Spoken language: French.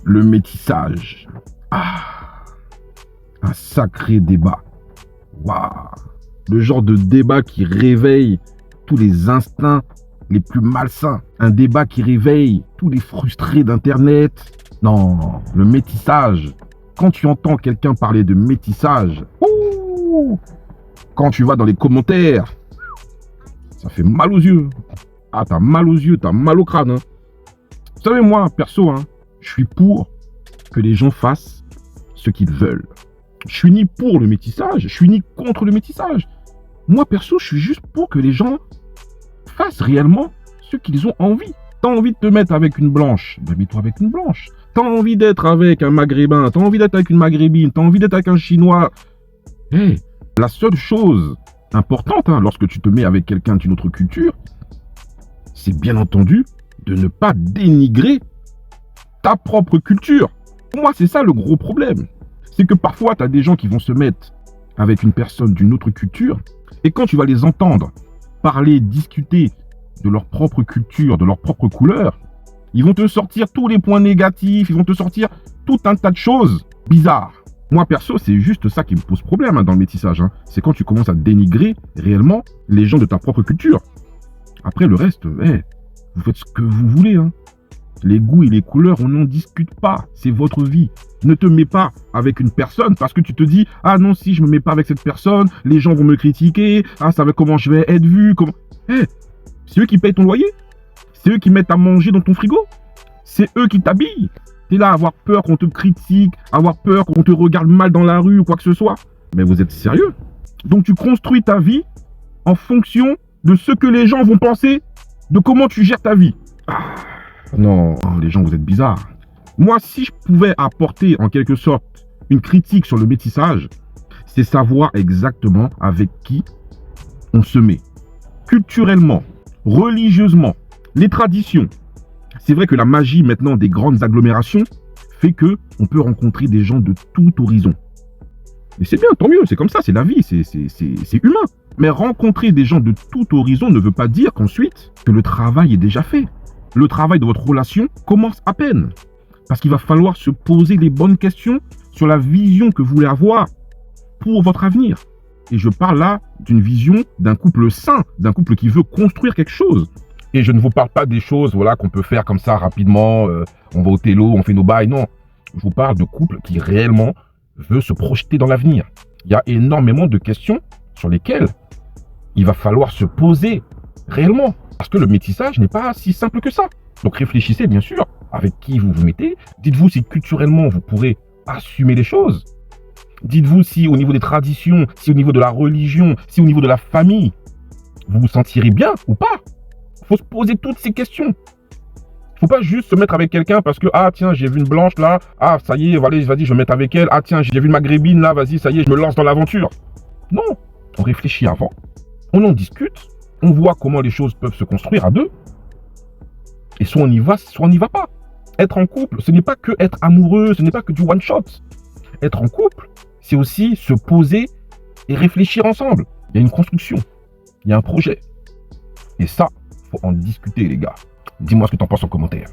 Le métissage. Un sacré débat. Waouh. Le genre de débat qui réveille tous les instincts les plus malsains. Un débat qui réveille tous les frustrés d'Internet. Non, le métissage. Quand tu entends quelqu'un parler de métissage, quand tu vas dans les commentaires, ça fait mal aux yeux. Ah, t'as mal aux yeux, t'as mal au crâne. Vous savez, moi, perso, je suis pour que les gens fassent ce qu'ils veulent. Je suis ni pour le métissage, je suis ni contre le métissage. Moi, perso, je suis juste pour que les gens fassent réellement ce qu'ils ont envie. T'as envie de te mettre avec une blanche, ben mets-toi avec une blanche. T'as envie d'être avec un maghrébin, t'as envie d'être avec une maghrébine, t'as envie d'être avec un chinois. Hey, la seule chose importante, lorsque tu te mets avec quelqu'un d'une autre culture, c'est bien entendu de ne pas dénigrer ta propre culture. Pour moi, c'est ça le gros problème. C'est que parfois, tu as des gens qui vont se mettre avec une personne d'une autre culture, et quand tu vas les entendre parler, discuter de leur propre culture, de leur propre couleur, ils vont te sortir tous les points négatifs, ils vont te sortir tout un tas de choses bizarres. Moi, perso, c'est juste ça qui me pose problème dans le métissage. C'est quand tu commences à dénigrer réellement les gens de ta propre culture. Après, le reste, vous faites ce que vous voulez. Les goûts et les couleurs, on n'en discute pas. C'est votre vie. Ne te mets pas avec une personne parce que tu te dis « Ah non, si je me mets pas avec cette personne, les gens vont me critiquer. Ah, ça va comment je vais être vu. » C'est eux qui payent ton loyer. C'est eux qui mettent à manger dans ton frigo. C'est eux qui t'habillent. T'es là à avoir peur qu'on te critique, avoir peur qu'on te regarde mal dans la rue ou quoi que ce soit. Mais vous êtes sérieux? Donc tu construis ta vie en fonction de ce que les gens vont penser, de comment tu gères ta vie. Non, les gens, vous êtes bizarres. Moi, si je pouvais apporter en quelque sorte une critique sur le métissage, c'est savoir exactement avec qui on se met. Culturellement, religieusement, les traditions. C'est vrai que la magie maintenant des grandes agglomérations fait que on peut rencontrer des gens de tout horizon. Et c'est bien, tant mieux, c'est comme ça, c'est la vie, c'est humain. Mais rencontrer des gens de tout horizon ne veut pas dire qu'ensuite que le travail est déjà fait. Le travail de votre relation commence à peine. Parce qu'il va falloir se poser les bonnes questions sur la vision que vous voulez avoir pour votre avenir. Et je parle là d'une vision d'un couple sain, d'un couple qui veut construire quelque chose. Et je ne vous parle pas des choses qu'on peut faire comme ça rapidement, on va au télo, on fait nos bails, non. Je vous parle de couple qui réellement veut se projeter dans l'avenir. Il y a énormément de questions sur lesquelles il va falloir se poser réellement. Parce que le métissage n'est pas si simple que ça. Donc réfléchissez bien sûr avec qui vous vous mettez. Dites-vous si culturellement vous pourrez assumer les choses. Dites-vous si au niveau des traditions, si au niveau de la religion, si au niveau de la famille, vous vous sentirez bien ou pas. Il faut se poser toutes ces questions. Il ne faut pas juste se mettre avec quelqu'un parce que, ah tiens, j'ai vu une blanche là, ah ça y est, vas-y, je vais me mettre avec elle, ah tiens, j'ai vu une maghrébine là, vas-y, ça y est, je me lance dans l'aventure. Non, on réfléchit avant, on en discute, on voit comment les choses peuvent se construire à deux. Et soit on y va, soit on n'y va pas. Être en couple, ce n'est pas que être amoureux, ce n'est pas que du one shot. Être en couple, c'est aussi se poser et réfléchir ensemble. Il y a une construction, il y a un projet. Et ça, faut en discuter les gars. Dis-moi ce que tu en penses en commentaire.